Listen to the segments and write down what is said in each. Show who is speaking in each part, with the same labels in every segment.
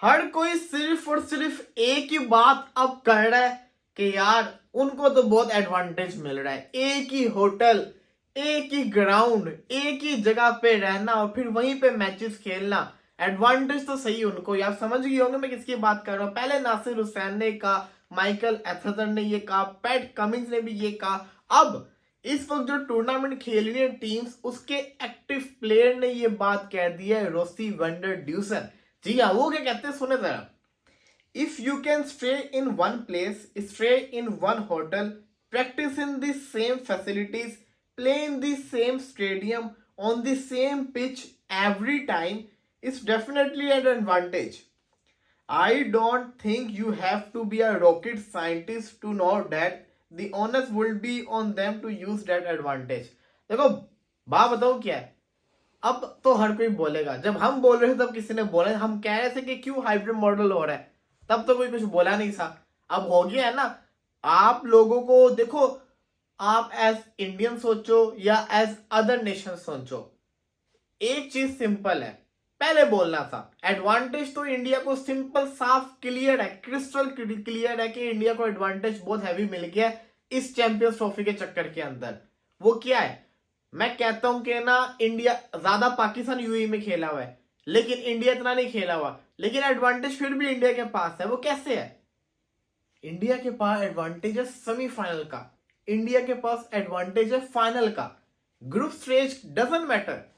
Speaker 1: हर कोई सिर्फ और सिर्फ एक ही बात अब कर रहा है कि यार उनको तो बहुत एडवांटेज मिल रहा है, एक ही होटल, एक ही ग्राउंड, एक ही जगह पे रहना और फिर वहीं पे मैचेस खेलना। एडवांटेज तो सही उनको, यार समझ गए होंगे मैं किसकी बात कर रहा हूँ। पहले नासिर हुसैन ने कहा, माइकल एथरटन ने ये कहा, पैट कमिंस ने भी ये कहा। अब इस वक्त जो टूर्नामेंट खेल रही है टीम्स, उसके एक्टिव प्लेयर ने ये बात कह दी है, रोसी वंडर ड्यूसन। जी हाँ, वो क्या कहते हैं सुने जरा। If you can stay in one place, stay in one hotel, practice in the same facilities, play in the same stadium, on the same pitch every time, it's definitely an advantage. I don't think you have to be a rocket scientist to know that the onus will be on them to use that advantage. देखो बात बताओ क्या है। अब तो हर कोई बोलेगा, जब हम बोल रहे थे तब किसी ने बोला, हम कह रहे थे कि क्यों हाइब्रिड मॉडल हो रहा है, तब तो कोई कुछ बोला नहीं था। अब हो गया है ना। आप लोगों को देखो, आप एज इंडियन सोचो या एज अदर नेशन सोचो, एक चीज सिंपल है, पहले बोलना था। एडवांटेज तो इंडिया को सिंपल साफ क्लियर है, क्रिस्टल क्लियर है कि इंडिया को एडवांटेज बहुत हैवी मिल गया है इस चैंपियंस ट्रॉफी के चक्कर के अंदर। वो क्या है, मैं कहता हूं कि ना इंडिया ज्यादा पाकिस्तान यूएई में खेला हुआ है, लेकिन इंडिया इतना नहीं खेला हुआ, लेकिन एडवांटेज फिर भी इंडिया के पास है। वो कैसे है? इंडिया के पास एडवांटेज है सेमीफाइनल का, इंडिया के पास एडवांटेज है फाइनल का। Group stage doesn't matter.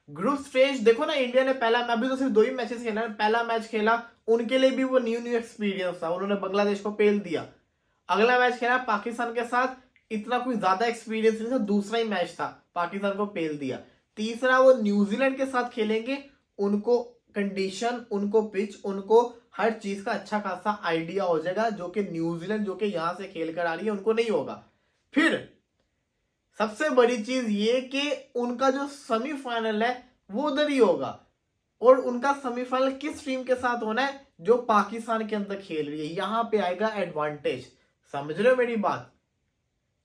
Speaker 1: Group stage देखो ना, इंडिया ने पहला, अभी तो सिर्फ 2 ही मैचेस खेला, पहला मैच खेला, उनके लिए भी वो न्यू एक्सपीरियंस था, उन्होंने बांग्लादेश को पेल दिया। अगला मैच खेला पाकिस्तान के साथ, इतना कोई ज्यादा एक्सपीरियंस नहीं था, दूसरा ही मैच था, पाकिस्तान को पेल दिया। तीसरा वो न्यूजीलैंड के साथ खेलेंगे, उनको कंडीशन, उनको पिच, उनको हर चीज का अच्छा खासा आइडिया हो जाएगा, जो कि न्यूजीलैंड जो कि यहां से खेल कर आ रही है उनको नहीं होगा। फिर सबसे बड़ी चीज ये कि उनका जो सेमीफाइनल है वो उधर ही होगा, और उनका सेमीफाइनल किस टीम के साथ होना है? जो पाकिस्तान के अंदर खेल रही है। यहां पे आएगा एडवांटेज। समझ रहे हो मेरी बात?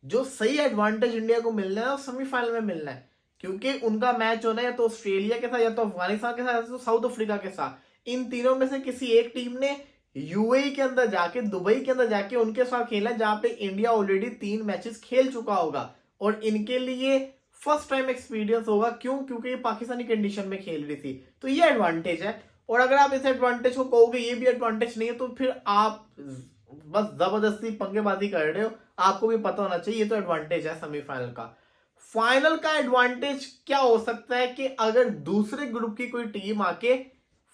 Speaker 1: जो सही एडवांटेज इंडिया को मिलना है वो सेमीफाइनल में मिलना है, क्योंकि उनका मैच होना है या तो ऑस्ट्रेलिया के साथ, या तो अफगानिस्तान के साथ, या तो साउथ अफ्रीका के साथ। इन तीनों में से किसी एक टीम ने यूएई के अंदर जाके, दुबई के अंदर जाके उनके साथ खेला, जहां पे इंडिया ऑलरेडी 3 मैचेस खेल चुका होगा, और इनके लिए फर्स्ट टाइम एक्सपीरियंस होगा। क्यों? क्योंकि ये पाकिस्तानी कंडीशन में खेल रही थी, तो ये एडवांटेज है। और अगर आप इस एडवांटेज को कहोगे ये भी एडवांटेज नहीं है, तो फिर आप बस जबरदस्ती पंगेबाजी कर रहे हो। आपको भी पता होना चाहिए ये तो एडवांटेज है सेमीफाइनल का। फाइनल का एडवांटेज क्या हो सकता है कि अगर दूसरे ग्रुप की कोई टीम आके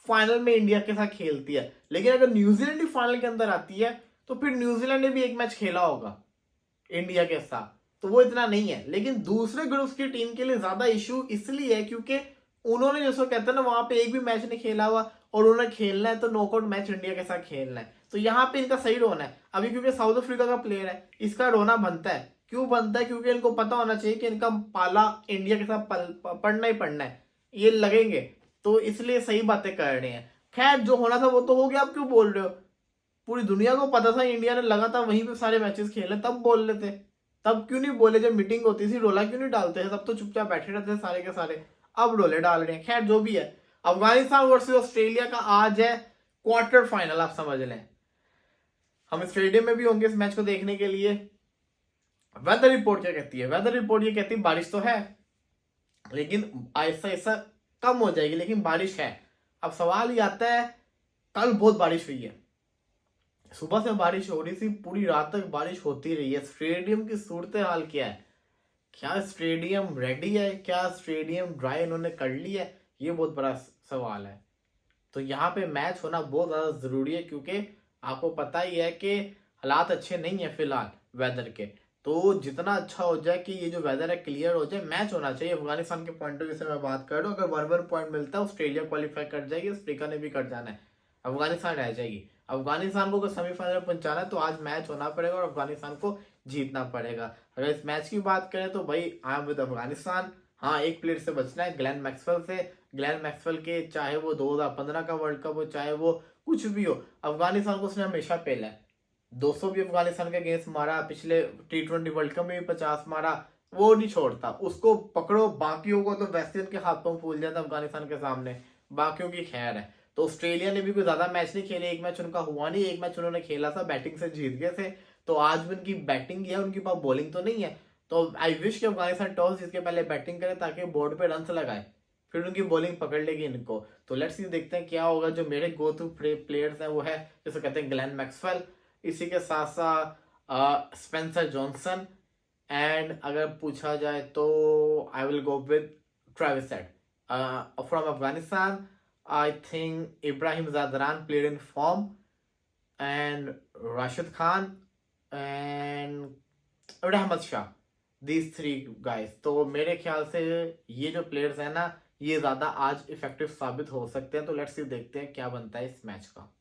Speaker 1: फाइनल में इंडिया के साथ खेलती है, लेकिन अगर न्यूजीलैंड ही फाइनल के अंदर आती है, तो फिर न्यूजीलैंड ने भी एक मैच खेला होगा इंडिया के साथ, तो वो इतना नहीं है। लेकिन दूसरे ग्रुप की टीम के लिए ज्यादा इशू इसलिए है क्योंकि उन्होंने, जैसे कहते हैं ना, वहां पे एक भी मैच नहीं खेला हुआ, और उन्होंने खेलना है तो नॉकआउट मैच इंडिया के साथ खेलना है, तो यहाँ पे इनका सही रोना है। अभी क्योंकि साउथ अफ्रीका का प्लेयर है, इसका रोना बनता है। क्यों बनता है? क्योंकि इनको पता होना चाहिए कि इनका पाला इंडिया के साथ पढ़ना ही पढ़ना है, ये लगेंगे, तो इसलिए सही बातें कर रहे हैं। खैर, जो होना था वो तो हो गया, आप क्यों बोल रहे हो? पूरी दुनिया को पता था इंडिया ने लगातार वहीं पे सारे मैचेस खेले, तब बोल रहे थे। तब क्यों नहीं बोले? जब मीटिंग होती थी रोला क्यों नहीं डालते थे? तब तो चुपचाप बैठे रहते सारे के सारे, अब रोले डाल रहे हैं। खैर जो भी है, अफगानिस्तान वर्सेस ऑस्ट्रेलिया का आज है क्वार्टर फाइनल, आप समझ लें। हम स्टेडियम में भी होंगे इस मैच को देखने के लिए। वेदर रिपोर्ट क्या कहती है? वेदर रिपोर्ट ये कहती है बारिश तो है, लेकिन ऐसा ऐसा कम हो जाएगी, लेकिन बारिश है। अब सवाल ये आता है, कल बहुत बारिश हुई है, सुबह से बारिश हो रही थी, पूरी रात तक बारिश होती रही है। स्टेडियम की सूरत हाल क्या है? क्या स्टेडियम रेडी है? क्या स्टेडियम ड्राई इन्होंने कर लिया है? ये बहुत बड़ा सवाल है। तो यहाँ पे मैच होना बहुत ज़्यादा ज़रूरी है, क्योंकि आपको पता ही है कि हालात अच्छे नहीं है फिलहाल वेदर के। तो जितना अच्छा हो जाए कि ये जो वेदर है क्लियर हो जाए, मैच होना चाहिए। अफगानिस्तान के पॉइंट ऑफ व्यू से मैं बात कर रहा हूँ, अगर 1-1 पॉइंट मिलता है, ऑस्ट्रेलिया क्वालिफाई कर जाएगी, अफ्रीका ने भी कर जाना है, अफगानिस्तान रह जाएगी। अफगानिस्तान को सेमीफाइनल में पहुंचाना है तो आज मैच होना पड़ेगा और अफगानिस्तान को जीतना पड़ेगा। अगर इस मैच की बात करें तो भाई आई एम विद अफगानिस्तान। हाँ, एक प्लेयर से बचना है, ग्लेन मैक्सवेल से। ग्लेन मैक्सवेल के चाहे वो 2015 का वर्ल्ड कप हो, चाहे वो कुछ भी हो, अफगानिस्तान को उसने हमेशा पेला है। 200 भी अफगानिस्तान के अगेंस्ट मारा, पिछले T20 वर्ल्ड कप में भी 50 मारा, वो नहीं छोड़ता। उसको पकड़ो, बाकियों को तो वैसे उनके हाथों फूल जाता अफगानिस्तान के सामने, बाकियों की खैर है। तो ऑस्ट्रेलिया ने भी कोई ज्यादा मैच नहीं खेले, एक मैच उनका हुआ नहीं, एक मैच उन्होंने खेला था, बैटिंग से जीत गए थे। तो आज भी उनकी बैटिंग है, उनके पास बॉलिंग तो नहीं है। तो आई विश कि अफगानिस्तान टॉस जीत के पहले बैटिंग करे ताकि बोर्ड पे रन लगाए, फिर उनकी बॉलिंग पकड़ लेगी इनको। तो लेट्स सी, देखते हैं क्या होगा। जो मेरे गो थ्रू प्लेयर्स हैं वो है, जैसे कहते हैं, ग्लेन मैक्सवेल, इसी के साथ साथ स्पेंसर जॉनसन, एंड अगर पूछा जाए तो I will go with Travis Head. From Afghanistan I think Ibrahim Zadran played in form, and Rashid Khan and Ahmad Shah, these 3 guys. तो मेरे ख्याल से ये जो प्लेयर्स हैं ना, ये ज्यादा आज इफेक्टिव साबित हो सकते हैं। तो लेट्स सी, देखते हैं क्या बनता है इस मैच का।